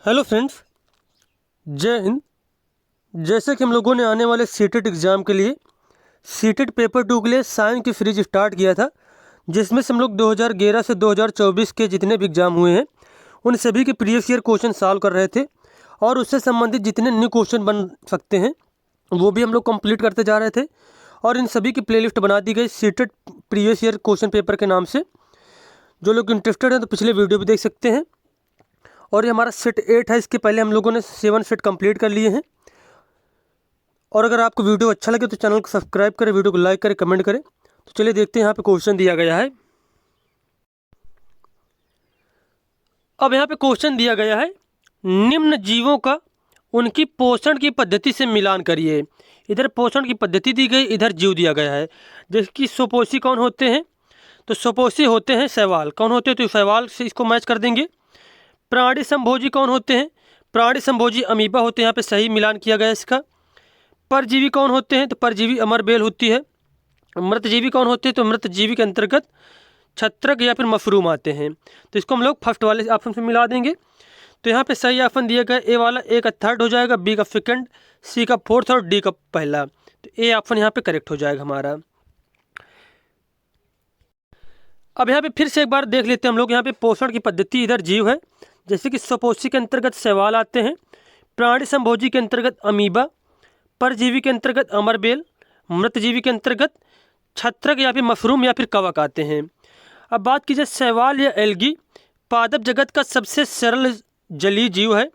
Hello friends, जय हिंद। जैसे कि हम लोगों ने आने वाले सीटेट एग्ज़ाम के लिए सीटेट पेपर 2 के लिए साइंस की सीरीज स्टार्ट किया था, जिसमें से हम लोग 2011 से 2024 के जितने भी एग्ज़ाम हुए हैं उन सभी के प्रीवियस ईयर क्वेश्चन सॉल्व कर रहे थे और उससे संबंधित जितने न्यू क्वेश्चन बन सकते हैं वो भी हम लोग कंप्लीट करते जा रहे थे। और इन सभी की प्लेलिस्ट बना दी गई CTET previous year question paper के नाम से। जो लोग इंटरेस्टेड हैं तो पिछले वीडियो भी देख सकते हैं। और ये हमारा सेट 8 है, इसके पहले हम लोगों ने 7 सेट कंप्लीट कर लिए हैं। और अगर आपको वीडियो अच्छा लगे तो चैनल को सब्सक्राइब करें, वीडियो को लाइक करें, कमेंट करें। तो चलिए देखते हैं यहाँ पे क्वेश्चन दिया गया है। अब यहाँ पे क्वेश्चन दिया गया है, निम्न जीवों का उनकी पोषण की पद्धति से मिलान करिए। इधर पोषण की पद्धति दी गई, इधर जीव दिया गया है। जिसकी स्वपोषी कौन होते हैं, तो स्वपोषी होते हैं शैवाल। कौन होते हैं, तो शैवाल से इसको मैच कर देंगे। प्राणी संभोजी कौन होते हैं, प्राणी संभोजी अमीबा होते हैं। यहाँ पे सही मिलान किया गया इसका। परजीवी कौन होते हैं, तो परजीवी अमरबेल होती है। मृतजीवी कौन होते हैं, तो मृतजीवी के अंतर्गत छत्रक या फिर मशरूम आते हैं। तो इसको हम लोग फर्स्ट वाले ऑप्शन से मिला देंगे। तो यहाँ पे सही ऑप्शन दिया गया, ए वाला ए का थर्ड हो जाएगा, बी का सेकंड, सी का फोर्थ और डी का पहला। तो ए ऑप्शन यहाँ पे करेक्ट हो जाएगा हमारा। अब यहाँ पे फिर से एक बार देख लेते हैं हम लोग। यहाँ पे पोषण की पद्धति, इधर जीव है, जैसे कि स्वपोषी के अंतर्गत शैवाल आते हैं, प्राणी संभोजी के अंतर्गत अमीबा, परजीवी के अंतर्गत अमरबेल, मृतजीवी के अंतर्गत छत्रक या फिर मशरूम या फिर कवक आते हैं। अब बात की जाए शैवाल या एल्गी, पादप जगत का सबसे सरल जलीय जीव है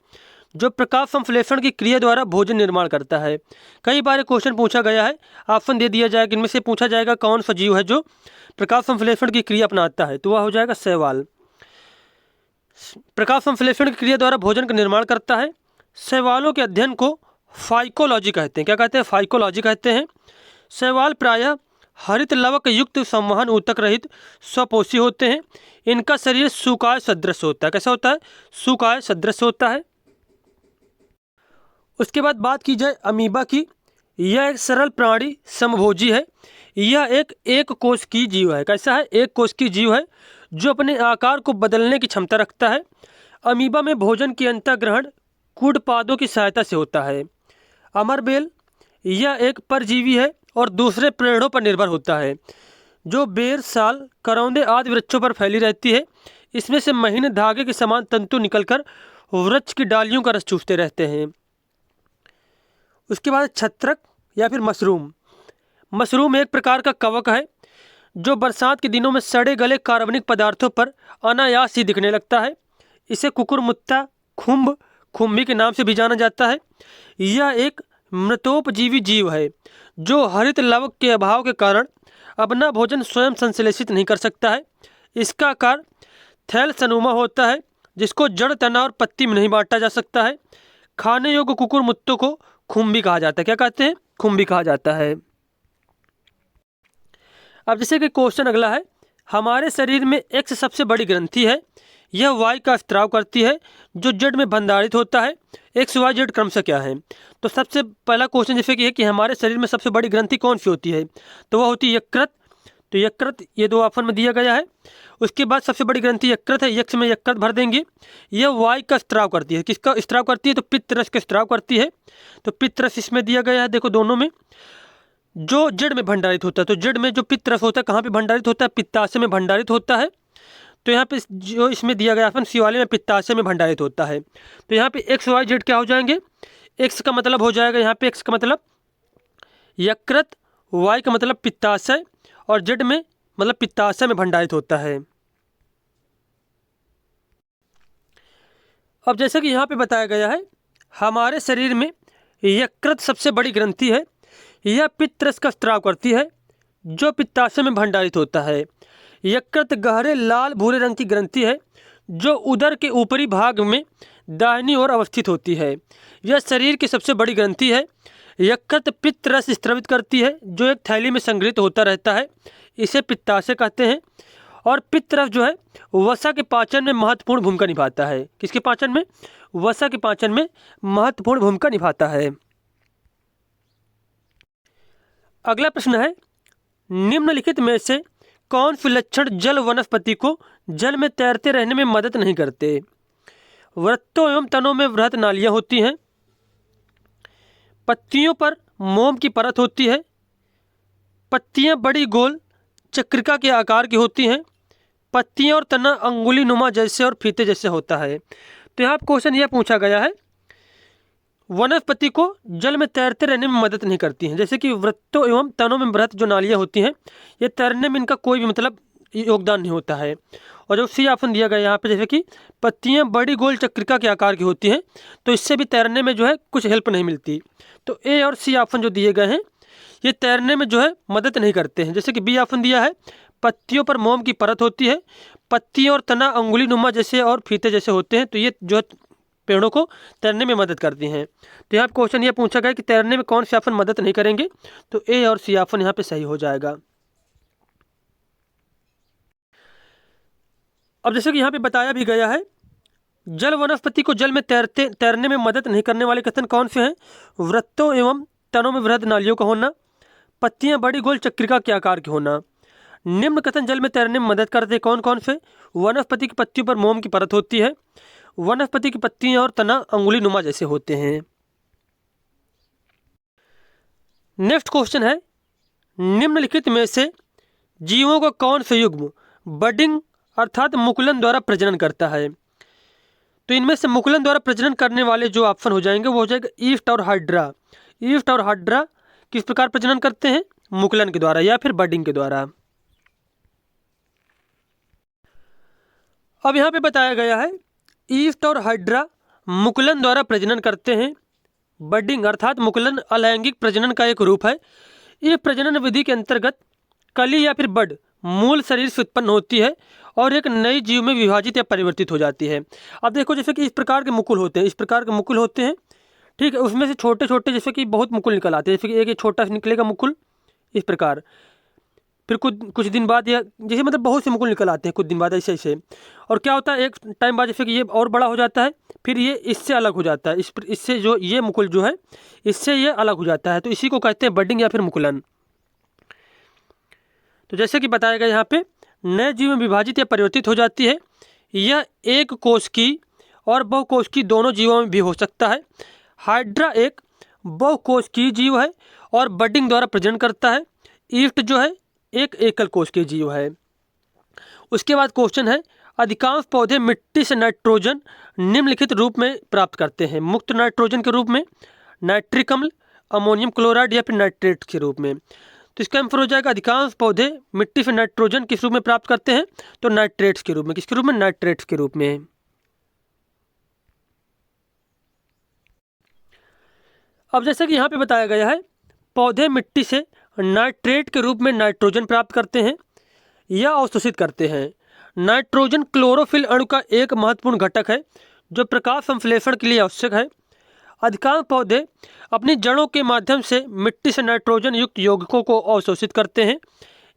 जो प्रकाश संश्लेषण की क्रिया द्वारा भोजन निर्माण करता है। कई बार क्वेश्चन पूछा गया है, ऑप्शन दे दिया जाएगा, इनमें से पूछा जाएगा कौन सा जीव है जो प्रकाश संश्लेषण की क्रिया अपनाता है, तो वह हो जाएगा शैवाल। प्रकाश संश्लेषण की क्रिया द्वारा भोजन का निर्माण करता है। शैवालों के अध्ययन को फाइकोलॉजी कहते हैं। क्या कहते हैं, फाइकोलॉजी कहते हैं। शैवाल प्रायः हरित लवक युक्त संवहन ऊतक रहित स्वपोषी होते हैं। इनका शरीर सूकाय सदृश होता है। कैसा होता है, सूकाय सदृश होता है। उसके बाद बात की जाए अमीबा की, यह एक सरल प्राणी समभोजी है। यह एक कोश की जीव है। कैसा है, एक कोश की जीव है जो अपने आकार को बदलने की क्षमता रखता है। अमीबा में भोजन की अंतःग्रहण कूडपादों की सहायता से होता है। अमरबेल, यह एक परजीवी है और दूसरे पेड़ों पर निर्भर होता है, जो बेर, साल, करौंदे आदि वृक्षों पर फैली रहती है। इसमें से महीन धागे के समान तंतु निकलकर वृक्ष की डालियों का रस चूसते रहते हैं। उसके बाद छत्रक या फिर मशरूम। मशरूम एक प्रकार का कवक है जो बरसात के दिनों में सड़े गले कार्बनिक पदार्थों पर अनायास ही दिखने लगता है। इसे कुकुरमुत्ता, खुम्ब, खुम्बी के नाम से भी जाना जाता है। यह एक मृतोपजीवी जीव है जो हरित लवक के अभाव के कारण अपना भोजन स्वयं संश्लेषित नहीं कर सकता है। इसका आकार थैलसनुमा होता है, जिसको जड़, तना और पत्ती में नहीं बांटा जा सकता है। खाने योग्य कुकुरमुत्तों को खुम्बी कहा जाता है। क्या कहते हैं, खुम्बी कहा जाता है। अब जैसे कि क्वेश्चन अगला है, हमारे शरीर में एक्स सबसे बड़ी ग्रंथि है। यह वाई का स्त्राव करती है जो जेड में भंडारित होता है। एक्स वाई जेड क्रमशः क्या है, तो सबसे पहला क्वेश्चन जैसे कि है कि हमारे शरीर में सबसे बड़ी ग्रंथि कौन सी होती है, तो वह होती है यकृत। तो यकृत ये दो ऑप्शन में दिया गया है। उसके बाद सबसे बड़ी ग्रंथि यकृत है, यक्ष में यकृत भर देंगे। यह वाई का स्त्राव करती है। किसका स्त्राव करती है, तो पित्तरस का स्त्राव करती है। तो पित्तरस इसमें दिया गया है, देखो दोनों में। जो जड़ में भंडारित होता है, तो जड़ में जो पित्तरस होता है कहाँ पे भंडारित होता है, पित्ताशय में भंडारित होता है। तो यहाँ पे जो इसमें दिया गया ऑप्शन सी वाले में पित्ताशय में भंडारित होता है। तो यहाँ पे एक्स वाई जेड क्या हो जाएंगे, एक्स का मतलब हो जाएगा यहाँ पे एक्स का मतलब यकृत, वाई का मतलब पित्ताशय और जेड में मतलब पित्ताशय में भंडारित होता है। अब जैसे कि यहाँ पे बताया गया है, हमारे शरीर में यकृत सबसे बड़ी ग्रंथि है। यह पित्तरस का स्त्राव करती है जो पित्ताशय में भंडारित होता है। यकृत गहरे लाल भूरे रंग की ग्रंथि है जो उदर के ऊपरी भाग में दाहिनी ओर अवस्थित होती है। यह शरीर की सबसे बड़ी ग्रंथि है। यकृत पित्त रस स्रावित करती है जो एक थैली में संग्रहित होता रहता है। इसे पित्ताशय कहते हैं। और पित्त रस जो है वसा के पाचन में महत्वपूर्ण भूमिका निभाता है। किसके पाचन में, वसा के पाचन में महत्वपूर्ण भूमिका निभाता है। अगला प्रश्न है, निम्नलिखित में से कौन से लक्षण जल वनस्पति को जल में तैरते रहने में मदद नहीं करते। वृत्तों एवं तनों में वृहत नालियाँ होती हैं। पत्तियों पर मोम की परत होती है। पत्तियाँ बड़ी गोल चक्रिका के आकार की होती हैं। पत्तियाँ और तना अंगुली नुमा जैसे और फीते जैसे होता है। तो यहाँ पर क्वेश्चन यह पूछा गया है, वनस्पति को जल में तैरते रहने में मदद नहीं करती हैं। जैसे कि वृत्तों एवं तनों में वृहत जो नालियाँ होती हैं, ये तैरने में इनका कोई भी मतलब योगदान नहीं होता है। और जो सी ऑप्शन दिया गया यहाँ पे, जैसे कि पत्तियाँ बड़ी गोल चक्रिका के आकार की होती हैं, तो इससे भी तैरने में जो है कुछ हेल्प नहीं मिलती। तो ए और सी ऑप्शन जो दिए गए हैं, ये तैरने में जो है मदद नहीं करते हैं। जैसे कि बी ऑप्शन दिया है, पत्तियों पर मोम की परत होती है, पत्तियाँ और तना अंगुली नुमा जैसे और फीते जैसे होते हैं, तो ये जो है पेड़ों को तैरने में मदद करती हैं। तो यहाँ क्वेश्चन ये पूछा गया कि तैरने में कौन से ऑप्शन मदद नहीं करेंगे, तो ए और सी ऑप्शन यहाँ पे सही हो जाएगा। अब जैसे कि यहाँ पे बताया भी गया है, जल वनस्पति को जल में तैरने में मदद नहीं करने वाले कथन कौन से हैं? वृत्तों एवं तनों में वृहत नालियों का होना, पत्तियां बड़ी गोल चक्रिका के आकार के होना। निम्न कथन जल में तैरने में मदद करते कौन कौन से? वनस्पति की पत्तियों पर मोम की परत होती है, वनस्पति की पत्तियां और तना अंगुली नुमा जैसे होते हैं। नेक्स्ट क्वेश्चन है, निम्नलिखित में से जीवों का कौन सा युग्म बडिंग अर्थात मुकुलन द्वारा प्रजनन करता है? तो इनमें से मुकुलन द्वारा प्रजनन करने वाले जो ऑप्शन हो जाएंगे वो हो जाएगा ईस्ट और हाइड्रा। ईस्ट और हाइड्रा किस प्रकार प्रजनन करते हैं? मुकुलन के द्वारा या फिर बडिंग के द्वारा। अब यहाँ पे बताया गया है, ईस्ट और हाइड्रा मुकुलन द्वारा प्रजनन करते हैं। बडिंग अर्थात मुकुलन अलैंगिक प्रजनन का एक रूप है। ये प्रजनन विधि के अंतर्गत कली या फिर बड मूल शरीर से उत्पन्न होती है और एक नई जीव में विभाजित या परिवर्तित हो जाती है। अब देखो, जैसे कि इस प्रकार के मुकुल होते हैं, इस प्रकार के मुकुल होते हैं, ठीक है। उसमें से छोटे छोटे जैसे कि बहुत मुकुल निकल आते हैं, जैसे कि एक छोटा सा निकलेगा मुकुल इस प्रकार, फिर कुछ दिन बाद या जैसे मतलब बहुत से मुकुल निकल आते हैं कुछ दिन बाद ऐसे ऐसे। और क्या होता है, एक टाइम बाद जैसे कि ये और बड़ा हो जाता है, फिर ये इससे अलग हो जाता है, इससे जो ये मुकुल जो है इससे ये अलग हो जाता है। तो इसी को कहते हैं बडिंग या फिर मुकुलन। तो जैसे कि बताया गया यहाँ पे, नए जीव में विभाजित या परिवर्तित हो जाती है। यह एक कोश की और बहुकोश की दोनों जीवों में भी हो सकता है। हाइड्रा एक बहुकोश की जीव है और बडिंग द्वारा प्रजनन करता है। ईस्ट जो है एक एकल कोश के जीव है। उसके बाद क्वेश्चन है, अधिकांश पौधे मिट्टी से नाइट्रोजन निम्नलिखित रूप में प्राप्त करते हैं। मुक्त नाइट्रोजन के रूप में, नाइट्रिक अम्ल, अमोनियम क्लोराइड या फिर नाइट्रेट के रूप में। तो इसका आंसर हो जाएगा, अधिकांश पौधे मिट्टी से नाइट्रोजन किस रूप में प्राप्त करते हैं? तो नाइट्रेट्स के रूप में। किसके रूप में? नाइट्रेट्स के रूप में। अब जैसे कि यहाँ पे बताया गया है, पौधे मिट्टी से नाइट्रेट के रूप में नाइट्रोजन प्राप्त करते हैं या अवशोषित करते हैं। नाइट्रोजन क्लोरोफिल अणु का एक महत्वपूर्ण घटक है जो प्रकाश संश्लेषण के लिए आवश्यक है। अधिकांश पौधे अपनी जड़ों के माध्यम से मिट्टी से नाइट्रोजन युक्त यौगिकों को अवशोषित करते हैं।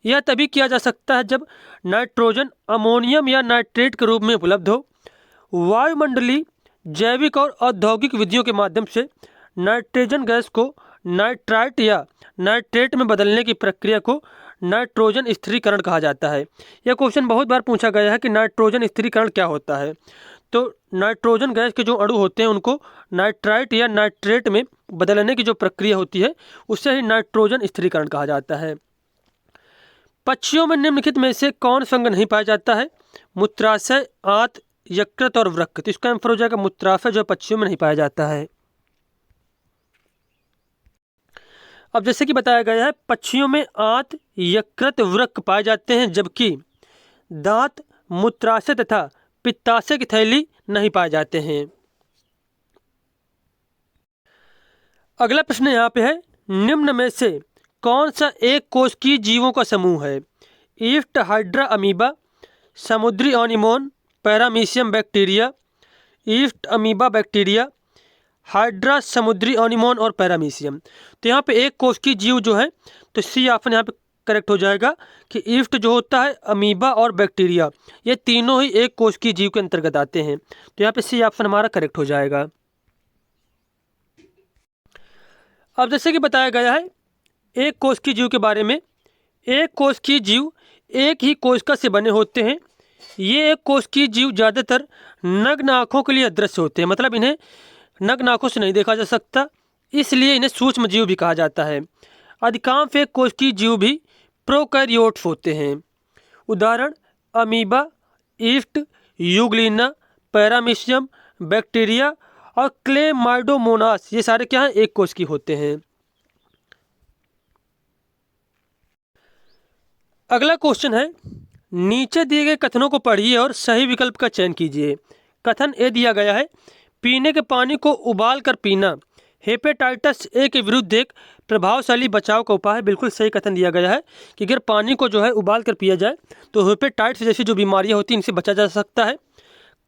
यह तभी किया जा सकता है जब नाइट्रोजन अमोनियम या नाइट्रेट के रूप में उपलब्ध हो। वायुमंडलीय, जैविक और औद्योगिक विधियों के माध्यम से नाइट्रोजन गैस को नाइट्राइट या नाइट्रेट में बदलने की प्रक्रिया को नाइट्रोजन स्थिरीकरण कहा जाता है। यह क्वेश्चन बहुत बार पूछा गया है कि नाइट्रोजन स्थिरीकरण क्या होता है। तो नाइट्रोजन गैस के जो अणु होते हैं उनको नाइट्राइट या नाइट्रेट में बदलने की जो प्रक्रिया होती है उससे ही नाइट्रोजन स्थिरीकरण कहा जाता है। पक्षियों में निम्नलिखित में से कौन सा अंग नहीं पाया जाता है? मूत्राशय, आंत, यकृत और वृक्क। तो इसका आंसर हो जाएगा मूत्राशय, जो पक्षियों में नहीं पाया जाता है। अब जैसे कि बताया गया है, पक्षियों में आंत, यकृत, वृक्क पाए जाते हैं, जबकि दांत, मूत्राशय तथा पित्ताशय की थैली नहीं पाए जाते हैं। अगला प्रश्न यहाँ पे है, निम्न में से कौन सा एक कोशिकीय जीवों का समूह है? ईस्ट, हाइड्रा, अमीबा, समुद्री anemone, paramecium bacteria. Yeast, amoeba, bacteria, hydra, समुद्री ऑनिमोन और पैरामीशियम। तो यहाँ पे एक कोशिकीय जीव जो है, तो सी ऑप्शन यहाँ पे करेक्ट हो जाएगा कि ईस्ट जो होता है, अमीबा और बैक्टीरिया, ये तीनों ही एक कोशिकीय जीव के अंतर्गत आते हैं। तो यहाँ पे सी ऑप्शन हमारा करेक्ट हो जाएगा। अब जैसे कि बताया गया है एक कोशिकीय जीव के बारे में, एक कोशिकीय जीव एक ही कोशिका से बने होते हैं। ये एक कोशिकीय जीव ज़्यादातर नग्न आँखों के लिए अदृश्य होते हैं, मतलब इन्हें नग्न आँखों से नहीं देखा जा सकता, इसलिए इन्हें सूक्ष्म जीव भी कहा जाता है। अधिकांश एक कोशिकीय जीव भी प्रोकैरियोट्स होते हैं। उदाहरण amoeba, east, Euglena, paramecium, bacteria और क्लेमाइडोमोनास, ये सारे क्या हैं, एक कोशिकीय होते हैं। अगला क्वेश्चन है, नीचे दिए गए कथनों को पढ़िए और सही विकल्प का चयन कीजिए। कथन ए दिया गया है, पीने के पानी को उबाल कर पीना हेपेटाइटिस ए के विरुद्ध एक प्रभावशाली बचाव का उपाय है। बिल्कुल सही कथन दिया गया है कि अगर पानी को जो है उबाल कर पिया जाए तो हेपेटाइटिस जैसी जो बीमारियां होती हैं इनसे बचा जा सकता है।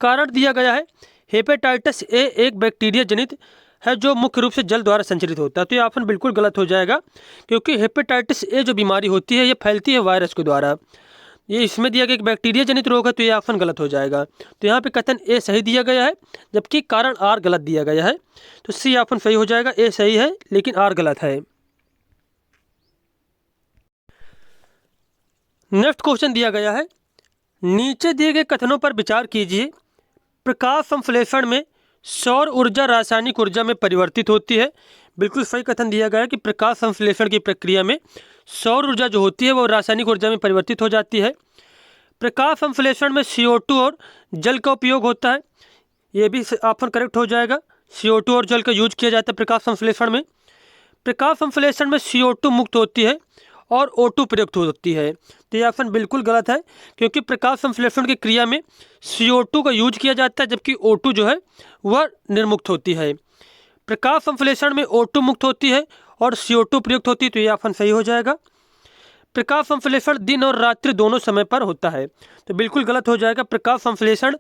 कारण दिया गया है, हेपेटाइटिस ए एक बैक्टीरिया जनित है जो मुख्य रूप से जल द्वारा संचरित होता है। तो ये ऑप्शन बिल्कुल गलत हो जाएगा, क्योंकि हेपेटाइटिस ए जो बीमारी होती है ये फैलती है वायरस के द्वारा। ये इसमें दिया गया एक बैक्टीरिया जनित रोग है, तो ये ऑप्शन गलत हो जाएगा। तो यहाँ पे कथन ए सही दिया गया है, जबकि कारण आर गलत दिया गया है। तो सी ऑप्शन सही हो जाएगा, ए सही है लेकिन आर गलत है। नेक्स्ट क्वेश्चन दिया गया है, नीचे दिए गए कथनों पर विचार कीजिए। प्रकाश संश्लेषण में सौर ऊर्जा रासायनिक ऊर्जा में परिवर्तित होती है। बिल्कुल सही कथन दिया गया है कि प्रकाश संश्लेषण की प्रक्रिया में सौर ऊर्जा जो होती है वो रासायनिक ऊर्जा में परिवर्तित हो जाती है। प्रकाश संश्लेषण में CO2 और जल का उपयोग होता है। ये भी ऑप्शन करेक्ट हो जाएगा, CO2 और जल का यूज किया जाता है प्रकाश संश्लेषण में। प्रकाश संश्लेषण में CO2 मुक्त होती है और O2 प्रयुक्त होती है। तो ये ऑप्शन बिल्कुल गलत है, क्योंकि प्रकाश संश्लेषण की क्रिया में CO2 का यूज किया जाता है, जबकि O2 जो है वह निर्मुक्त होती है। प्रकाश संश्लेषण में O2 मुक्त होती है और CO2 प्रयुक्त होती है। तो ये ऑप्शन सही हो जाएगा। प्रकाश संश्लेषण दिन और रात्रि दोनों समय पर होता है। तो बिल्कुल गलत हो जाएगा, प्रकाश संश्लेषण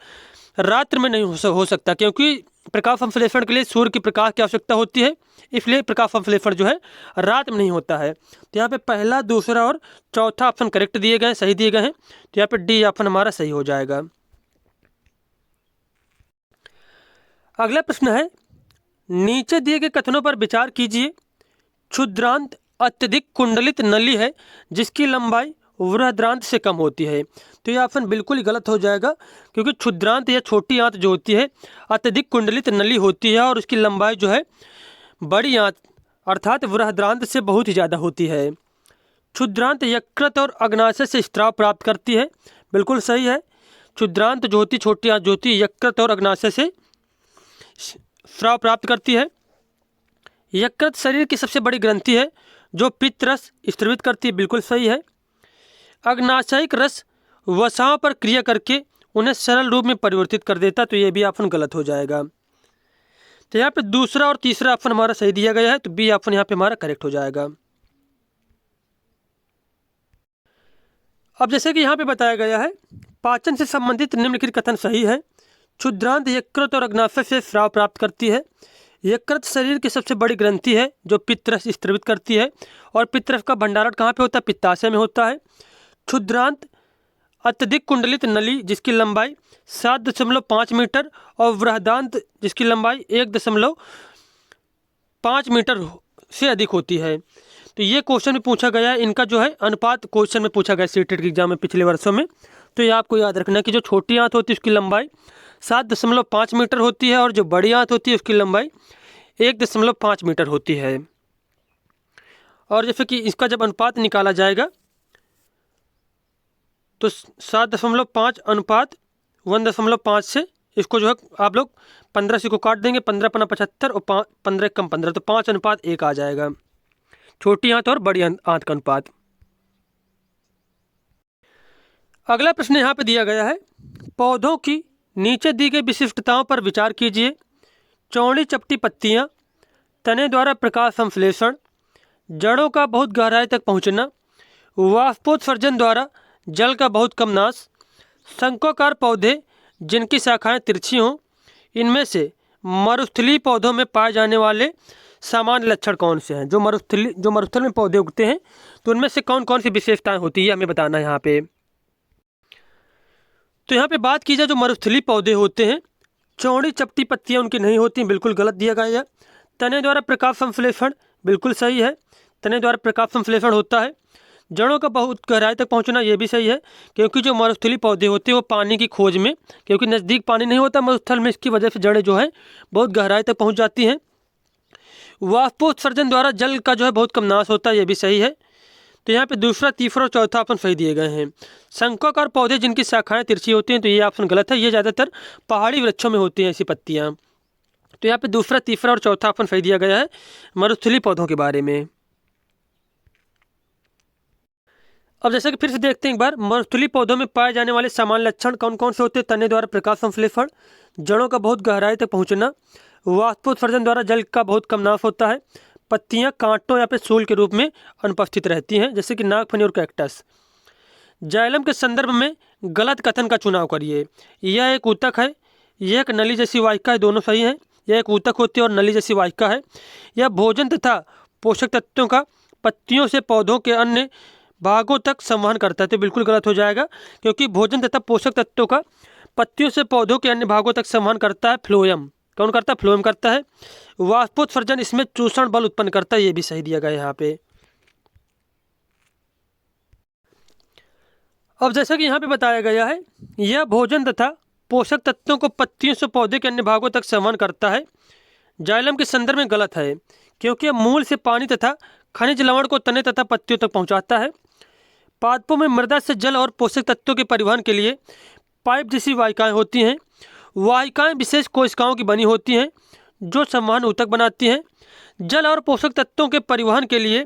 रात्रि में नहीं हो सकता, क्योंकि प्रकाश संश्लेषण के लिए सूर्य के प्रकाश की आवश्यकता होती है, इसलिए प्रकाश संश्लेषण जो है रात में नहीं होता है। तो यहाँ पे पहला, दूसरा और चौथा ऑप्शन करेक्ट दिए गए, सही दिए गए हैं। तो यहाँ पे डी ऑप्शन हमारा सही हो जाएगा। अगला प्रश्न है, नीचे दिए गए कथनों पर विचार कीजिए। क्षुद्रांत अत्यधिक कुंडलित नली है जिसकी लंबाई वृहद्रांत से कम होती है। तो ये ऑप्शन बिल्कुल ही गलत हो जाएगा, क्योंकि क्षुद्रांत या छोटी आंत जो होती है अत्यधिक कुंडलित नली होती है और उसकी लंबाई जो है बड़ी आंत अर्थात वृहद्रांत से बहुत ही ज़्यादा होती है। क्षुद्रांत यकृत और अग्नाशय से स्राव प्राप्त करती है। बिल्कुल सही है, क्षुद्रांत जो होती छोटी आंत जो होती है यकृत और अग्नाशय से स्राव प्राप्त करती है। यकृत शरीर की सबसे बड़ी ग्रंथि है जो पित्त रस स्रावित करती है। बिल्कुल सही है। अग्नाशयिक रस वसाओं पर क्रिया करके उन्हें सरल रूप में परिवर्तित कर देता। तो ये भी ऑप्शन गलत हो जाएगा। तो यहाँ पे दूसरा और तीसरा ऑप्शन हमारा सही दिया गया है, तो बी ऑप्शन यहाँ पे हमारा करेक्ट हो जाएगा। अब जैसे कि यहाँ पे बताया गया है, पाचन से संबंधित निम्नलिखित कथन सही है। क्षुद्रांत यकृत और अग्नाशय से स्राव प्राप्त करती है। यकृत शरीर की सबसे बड़ी ग्रंथि है जो पित्तरस स्रावित करती है, और पित्तरस का भंडारण कहाँ पे होता है, पित्ताशय में होता है। क्षुद्रांत अत्यधिक कुंडलित नली जिसकी लंबाई 7.5 मीटर और वृहदांत जिसकी लंबाई 1.5 मीटर से अधिक होती है। तो ये क्वेश्चन में पूछा गया है, इनका जो है अनुपात क्वेश्चन में पूछा गया सीटेट के एग्जाम में पिछले वर्षों में। तो ये आपको याद रखना है कि जो छोटी आंत होती है उसकी लंबाई 7.5 मीटर होती है और जो बड़ी आंत होती है उसकी लंबाई 1.5 मीटर होती है। और जैसे कि इसका जब अनुपात निकाला जाएगा तो 7.5 अनुपात 1.5 से इसको जो है आप लोग 15 से को काट देंगे, 15×75 और 15 कम 15, तो 5:1 आ जाएगा, छोटी आंत और बड़ी आंत का अनुपात। अगला प्रश्न यहाँ पे दिया गया है, पौधों की नीचे दी गई विशिष्टताओं पर विचार कीजिए। चौड़ी चपटी पत्तियाँ, तने द्वारा प्रकाश संश्लेषण, जड़ों का बहुत गहराई तक पहुँचना, वाष्पोत्सर्जन द्वारा जल का बहुत कम नाश, शंक्वाकार पौधे जिनकी शाखाएं तिरछी हों। इनमें से मरुस्थलीय पौधों में पाए जाने वाले सामान्य लक्षण कौन से हैं? जो मरुस्थल में पौधे उगते हैं तो उनमें से कौन कौन सी विशेषताएं होती है हमें बताना है यहाँ पे। तो यहाँ पे बात की जाए जो मरुस्थलीय पौधे होते हैं, चौड़ी चपटी पत्तियाँ उनकी नहीं होती, बिल्कुल गलत दिया गया है। तने द्वारा प्रकाश संश्लेषण, बिल्कुल सही है, तने द्वारा प्रकाश संश्लेषण होता है। जड़ों का बहुत गहराई तक पहुंचना ये भी सही है, क्योंकि जो मरुस्थलीय पौधे होते हैं वो पानी की खोज में, क्योंकि नज़दीक पानी नहीं होता मरुस्थल में, इसकी वजह से जड़ें जो है बहुत गहराई तक पहुंच जाती हैं। वाष्पोत्सर्जन द्वारा जल का जो है बहुत कम नाश होता है, ये भी सही है। तो यहाँ पे दूसरा, तीसरा और चौथा ऑप्शन सही दिए गए हैं। शंकुआकार पौधे जिनकी शाखाएं तिरछी होती हैं, तो ये ऑप्शन गलत है। ये ज़्यादातर पहाड़ी वृक्षों में होती हैं ऐसी पत्तियाँ। तो यहाँ पे दूसरा, तीसरा और चौथा ऑप्शन सही दिया गया है मरुस्थलीय पौधों के बारे में। अब जैसे कि फिर से देखते हैं एक बार, मरुस्थलीय पौधों में पाए जाने वाले सामान्य लक्षण कौन कौन से होते हैं? तने द्वारा प्रकाश संश्लेषण, जड़ों का बहुत गहराई तक पहुंचना, वाष्पोत्सर्जन द्वारा जल का बहुत कम नाश होता है, पत्तियां कांटों या फिर सूल के रूप में अनुपस्थित रहती हैं, जैसे कि नागफनी और कैक्टस। जाइलम के संदर्भ में गलत कथन का चुनाव करिए। यह एक ऊतक है, यह एक नली जैसी वाहिका है, दोनों सही हैं। यह एक ऊतक होती है और नली जैसी वाहिका है। यह भोजन तथा पोषक तत्वों का पत्तियों से पौधों के अन्य भागों तक संवहन करता है, तो बिल्कुल गलत हो जाएगा, क्योंकि भोजन तथा पोषक तत्वों का पत्तियों से पौधों के अन्य भागों तक संवहन करता है फ्लोएम। कौन करता है? फ्लोएम करता है। वाष्पोत्सर्जन इसमें चूषण बल उत्पन्न करता है, ये भी सही दिया गया यहाँ पे। अब जैसा कि यहाँ पे बताया गया है, यह भोजन तथा पोषक तत्वों को पत्तियों से पौधे के अन्य भागों तक संवहन करता है, जाइलम के संदर्भ में गलत है, क्योंकि यह मूल से पानी तथा खनिज लवण को तने तथा पत्तियों तक पहुँचाता है। पादपों में मृदा से जल और पोषक तत्वों के परिवहन के लिए पाइप जैसी वाहिकाएं होती हैं। वाहिकाएं विशेष कोशिकाओं की बनी होती हैं जो संवहन ऊतक बनाती हैं। जल और पोषक तत्वों के परिवहन के लिए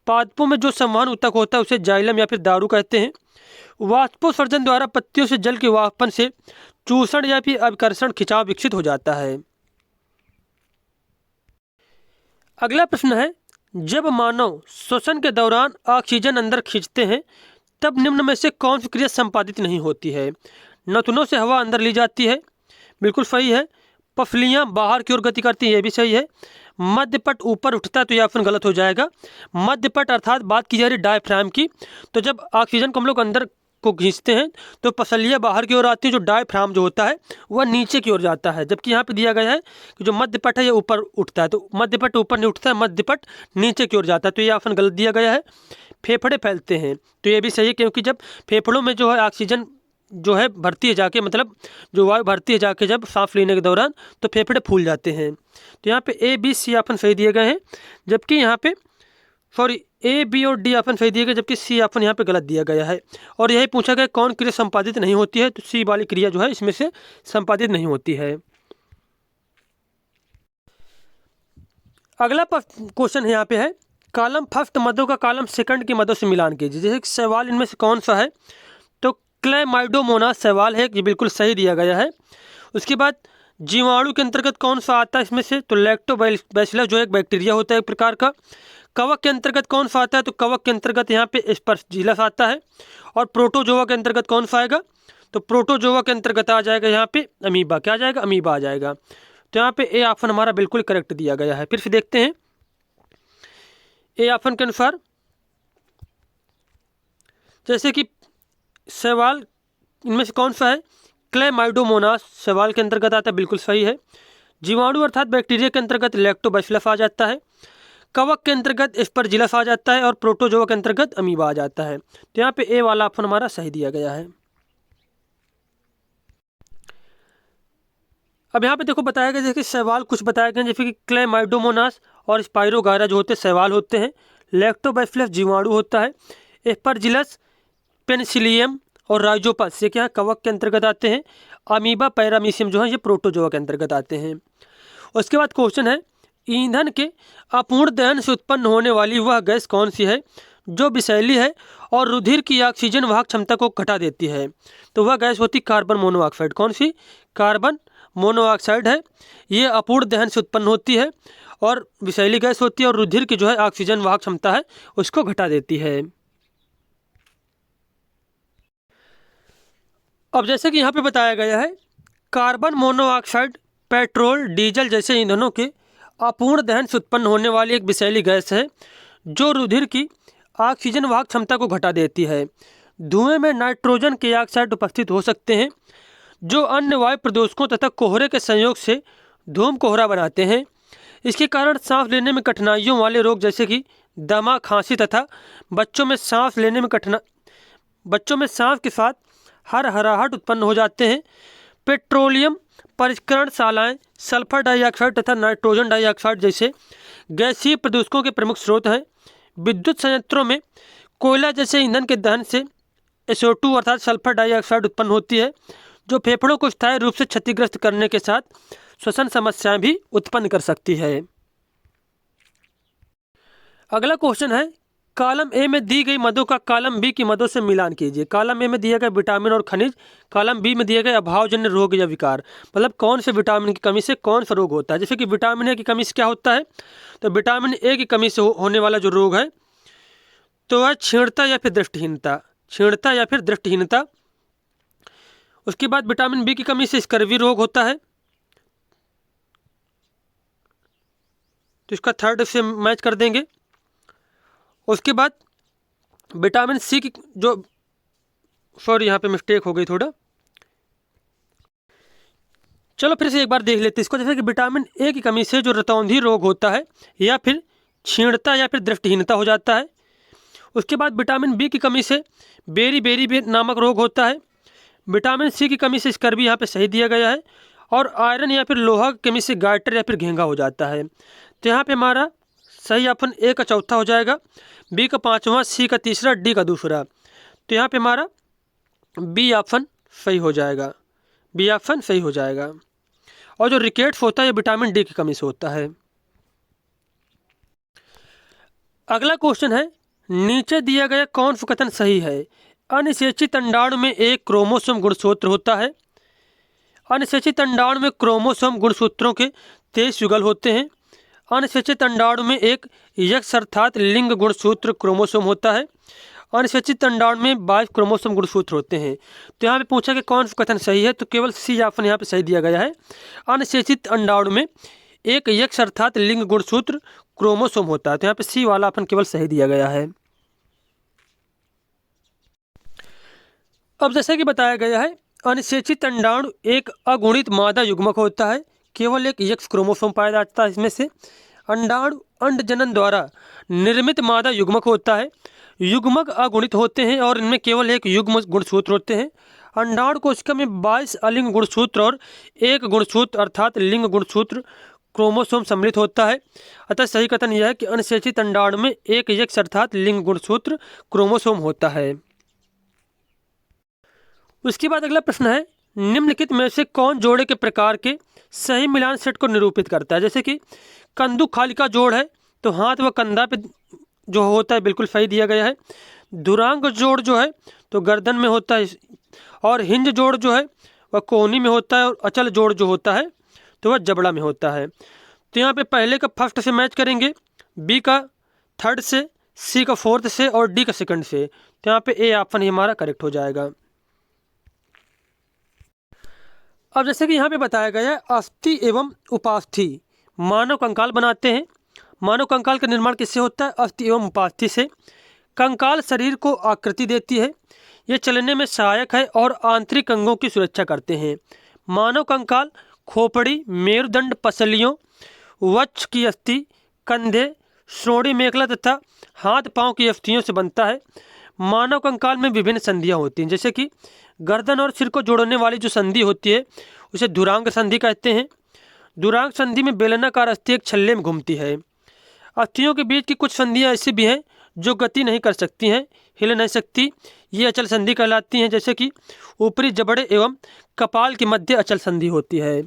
पादपों में जो संवहन ऊतक होता है उसे जाइलम या फिर दारू कहते हैं। वाष्पोत्सर्जन द्वारा पत्तियों से जल के वाष्पन से चूषण या फिर अभिकर्षण खिंचाव विकसित हो जाता है। अगला प्रश्न है, जब मानव श्वसन के दौरान ऑक्सीजन अंदर खींचते हैं तब निम्न में से कौन सी क्रिया संपादित नहीं होती है? नथुनों से हवा अंदर ली जाती है, बिल्कुल सही है। पफलियाँ बाहर की ओर गति करती हैं, ये भी सही है। मध्यपट ऊपर उठता है, तो यह ऑप्शन गलत हो जाएगा। मध्यपट अर्थात बात की जा रही डायफ्राम की, तो जब ऑक्सीजन को हम लोग अंदर को खींचते हैं तो पसलियाँ बाहर की ओर आती है, जो डायफ्राम जो होता है वह नीचे की ओर जाता है। जबकि यहाँ पे दिया गया है कि जो मध्यपट है ये ऊपर उठता है, तो मध्यपट ऊपर नहीं उठता है, मध्यपट नीचे की ओर जाता है, तो ये ऑप्शन गलत दिया गया है। फेफड़े फैलते हैं, तो ये भी सही है, क्योंकि जब फेफड़ों में जो है ऑक्सीजन जो है भरती है जाके, मतलब जो वायु भरती है जाके जब सांस लेने के दौरान, तो फेफड़े फूल जाते हैं। तो यहाँ पे ए बी सी ऑप्शन सही दिए गए हैं, जबकि यहाँ पे सॉरी ए बी और डी ऑप्शन सही दिए गए, जबकि सी ऑप्शन यहाँ पे गलत दिया गया है। और यही पूछा गया कौन क्रिया संपादित नहीं होती है, तो सी वाली क्रिया जो है इसमें से संपादित नहीं होती है। अगला क्वेश्चन है यहाँ पे है, कॉलम फर्स्ट मदों का कॉलम सेकंड की मदों से मिलान कीजिए। जैसे सवाल इनमें से कौन सा है, तो क्लेमाइडोमोनास सवाल है, ये बिल्कुल सही दिया गया है। उसके बाद जीवाणु के अंतर्गत कौन सा आता है इसमें से, तो लैक्टोबैसिलस जो एक बैक्टीरिया होता है एक प्रकार का। कवक के अंतर्गत कौन सा आता है, तो कवक के अंतर्गत यहाँ पे एस्परजिलस आता है। और प्रोटोजोआ के अंतर्गत कौन सा आएगा, तो प्रोटोजोआ के अंतर्गत आ जाएगा यहाँ पे अमीबा। क्या आ जाएगा? अमीबा आ जाएगा। तो यहाँ पे ए ऑप्शन हमारा बिल्कुल करेक्ट दिया गया है। फिर से देखते हैं, ए ऑप्शन के अनुसार जैसे कि सवाल इनमें से कौन सा है, क्लेमाइडोमोनास सवाल के अंतर्गत आता है, बिल्कुल सही है। जीवाणु अर्थात बैक्टीरिया के अंतर्गत लैक्टोबैसिलस आ जाता है। कवक के अंतर्गत एस्परजिलस आ जाता है और प्रोटोजोआ के अंतर्गत अमीबा आ जाता है। तो यहाँ पे ए वाला ऑप्शन हमारा सही दिया गया है। अब यहाँ पे देखो बताया गया, जैसे सवाल कुछ बताया गया, जैसे कि क्लेमाइडोमोनास और स्पाइरोगायरा जो होते हैं सवाल होते हैं, लैक्टोबैसिलस जीवाणु होता है, एस्परजिलस पेनिसिलियम और राइजोपस ये क्या है, कवक के अंतर्गत आते हैं। अमीबा पैरामीशियम जो है ये प्रोटोजोआ के अंतर्गत आते हैं। उसके बाद क्वेश्चन है, ईंधन के अपूर्ण दहन से उत्पन्न होने वाली वह गैस कौन सी है जो विषैली है और रुधिर की ऑक्सीजन वाहक क्षमता को घटा देती है? तो वह गैस होती कार्बन मोनोऑक्साइड। कौन सी? कार्बन मोनोऑक्साइड है। ये अपूर्ण दहन से उत्पन्न होती है और विषैली गैस होती है और रुधिर की जो है ऑक्सीजन वाहक क्षमता है उसको घटा देती है। अब जैसे कि यहाँ पे बताया गया है, कार्बन मोनोऑक्साइड पेट्रोल डीजल जैसे ईंधनों के अपूर्ण दहन से उत्पन्न होने वाली एक विषैली गैस है जो रुधिर की ऑक्सीजन वाहक क्षमता को घटा देती है। धुएं में नाइट्रोजन के ऑक्साइड उपस्थित हो सकते हैं जो अन्य वायु प्रदूषकों तथा कोहरे के संयोग से धूम कोहरा बनाते हैं। इसके कारण सांस लेने में कठिनाइयों वाले रोग जैसे कि दमा, खांसी तथा बच्चों में सांस लेने में बच्चों में सांस के साथ हरहराहट उत्पन्न हो जाते हैं। पेट्रोलियम परिष्करणशालाएं सल्फर डाइऑक्साइड तथा नाइट्रोजन डाइऑक्साइड जैसे गैसीय प्रदूषकों के प्रमुख स्रोत हैं। विद्युत संयंत्रों में कोयला जैसे ईंधन के दहन से SO2 अर्थात सल्फर डाइऑक्साइड उत्पन्न होती है, जो फेफड़ों को स्थायी रूप से क्षतिग्रस्त करने के साथ श्वसन समस्याएं भी उत्पन्न कर सकती है। अगला क्वेश्चन है, कॉलम ए में दी गई मदों का कॉलम बी की मदों से मिलान कीजिए। कॉलम ए में दिए गए विटामिन और खनिज, कॉलम बी में दिए गए अभावजन्य रोग या विकार। मतलब कौन से विटामिन की कमी से कौन सा रोग होता है। जैसे कि विटामिन ए की कमी से क्या होता है, तो विटामिन ए की कमी से होने वाला जो रोग है तो वह क्षीणता या फिर दृष्टिहीनता। उसके बाद विटामिन बी की कमी से स्कर्वी रोग होता है, तो इसका थर्ड से मैच कर देंगे। उसके बाद विटामिन सी की यहाँ पे मिस्टेक हो गई थोड़ा, चलो फिर से एक बार देख लेते हैं इसको। जैसे कि विटामिन ए की कमी से जो रतौंधी रोग होता है या फिर क्षीणता या फिर दृष्टिहीनता हो जाता है। उसके बाद विटामिन बी की कमी से बेरी नामक रोग होता है। विटामिन सी की कमी से स्कर्वी यहाँ पे सही दिया गया है। और आयरन या फिर लोहा की कमी से गाइटर या फिर घेंघा हो जाता है। तो यहाँ पे हमारा सही ऑप्शन ए का चौथा हो जाएगा, बी का पाँचवा, सी का तीसरा, डी का दूसरा। तो यहाँ पे हमारा बी ऑप्शन सही हो जाएगा। और जो रिकेट्स होता है ये विटामिन डी की कमी से होता है। अगला क्वेश्चन है, नीचे दिया गया कौन सा कथन सही है। अनिषेचित अंडाणु में एक क्रोमोसोम गुणसूत्र होता है। अनिषेचित अंडाणु में क्रोमोसोम गुणसूत्रों के 23 युगल होते हैं। अनिषेचित अंडाणु में एक यक्ष अर्थात लिंग गुणसूत्र क्रोमोसोम होता है। अनिषेचित अंडाणु में 22 क्रोमोसोम गुणसूत्र होते हैं। तो यहाँ पे पूछा कि कौन सा कथन सही है, तो केवल सी ऑप्शन यहाँ पे सही दिया गया है। अनिषेचित अंडाणु में एक यक्ष अर्थात लिंग गुणसूत्र क्रोमोसोम होता है। तो यहाँ पे सी वाला ऑप्शन केवल सही दिया गया है। अब जैसे कि बताया गया है, अनिषेचित अंडाणु एक अगुणित मादा युग्मक होता है। केवल एक यक्ष क्रोमोसोम पाया जाता है इसमें से। अंडाणु अंडजनन द्वारा निर्मित मादा युग्मक होता है। युग्मक अगुणित होते हैं और इनमें केवल एक युग्म गुणसूत्र होते हैं। अंडाणु कोशिका में 22 अलिंग गुणसूत्र और एक गुणसूत्र अर्थात लिंग गुणसूत्र क्रोमोसोम सम्मिलित होता है। अतः सही कथन यह है कि अनिषेचित अंडाणु में एक यक्ष अर्थात लिंग गुणसूत्र क्रोमोसोम होता है। उसके बाद अगला प्रश्न है, निम्नलिखित में से कौन जोड़े के प्रकार के सही मिलान सेट को निरूपित करता है। जैसे कि कंदुक खालिका जोड़ है तो हाथ व कंधा पे जो होता है बिल्कुल सही दिया गया है। धुरांग जोड़ जो है तो गर्दन में होता है। और हिंज जोड़ जो है वह कोहनी में होता है। और अचल जोड़ जो होता है तो वह जबड़ा में होता है। तो यहाँ पे पहले का फर्स्ट से मैच करेंगे, बी का थर्ड से, सी का फोर्थ से और डी का सेकंड से। तो यहाँ पे ए ऑप्शन ही हमारा करेक्ट हो जाएगा। अब जैसे कि यहाँ पे बताया गया है, अस्थि एवं उपास्थि मानव कंकाल बनाते हैं। मानव कंकाल का निर्माण किससे होता है, अस्थि एवं उपास्थि से। कंकाल शरीर को आकृति देती है, ये चलने में सहायक है और आंतरिक अंगों की सुरक्षा करते हैं। मानव कंकाल खोपड़ी, मेरुदंड, पसलियों, वक्ष की अस्थि, कंधे, श्रोणि मेखला तथा हाथ पांव की अस्थियों से बनता है। मानव कंकाल में विभिन्न संधियां होती हैं, जैसे कि गर्दन और सिर को जोड़ने वाली जो संधि होती है उसे धुरांग संधि कहते हैं। धुरांग संधि में बेलनाकार अस्थि एक छल्ले में घूमती है। अस्थियों के बीच की कुछ संधियां ऐसी भी हैं जो गति नहीं कर सकती हैं, हिल नहीं सकती, ये अचल संधि कहलाती हैं। जैसे कि ऊपरी जबड़े एवं कपाल के मध्य अचल संधि होती है।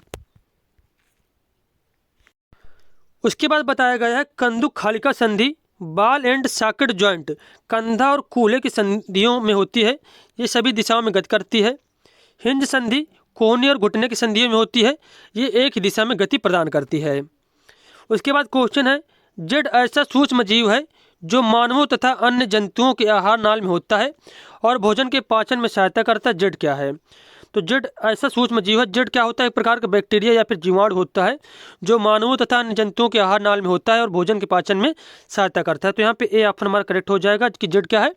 उसके बाद बताया गया है, कंदुक खालिका संधि बाल एंड सॉकेट जॉइंट कंधा और कूल्हे की संधियों में होती है, ये सभी दिशाओं में गति करती है। हिंज संधि कोहनी और घुटने की संधियों में होती है, ये एक ही दिशा में गति प्रदान करती है। उसके बाद क्वेश्चन है, जड़ ऐसा सूक्ष्म जीव है जो मानवों तथा अन्य जंतुओं के आहार नाल में होता है और भोजन के पाचन में सहायता करता है। जड़ क्या है, तो जड़ ऐसा सूक्ष्म जीव है। जड़ क्या होता है, एक प्रकार का बैक्टीरिया या फिर जीवाणु होता है जो मानवों तथा अन्य जंतुओं के आहार नाल में होता है और भोजन के पाचन में सहायता करता है। तो यहाँ पे ए ऑप्शन हमारा करेक्ट हो जाएगा कि जड़ क्या है,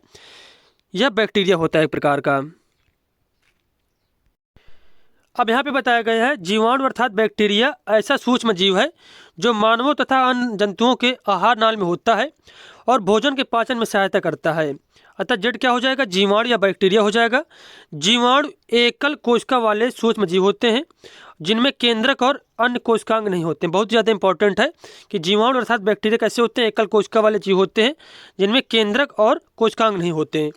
यह बैक्टीरिया होता है एक प्रकार का। अब यहाँ पे बताया गया है जीवाणु अर्थात बैक्टीरिया ऐसा सूक्ष्म जीव है जो मानवों तथा अन्य जंतुओं के आहार नाल में होता है और भोजन के पाचन में सहायता करता है। अतः जेड क्या हो जाएगा, जीवाणु या बैक्टीरिया हो जाएगा। जीवाणु एकल कोशिका वाले सूक्ष्म जीव होते हैं जिनमें केंद्रक और अन्य कोशिकांग नहीं होते हैं। बहुत ज़्यादा इंपॉर्टेंट है कि जीवाणु अर्थात बैक्टीरिया कैसे होते हैं, एकल कोशिका वाले जीव होते हैं जिनमें केंद्रक और कोशिकांग नहीं होते हैं।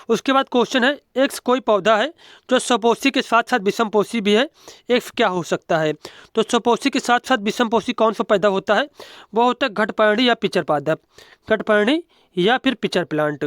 उसके बाद क्वेश्चन है, एक्स कोई पौधा है जो स्वपोषी के साथ साथ विषमपोषी भी है, एक्स क्या हो सकता है। तो स्वपोषी के साथ साथ विषमपोषी कौन सा पैदा होता है, वो होता है घटपर्णी या पिचर पादप, घटपर्णी या फिर पिचर प्लांट।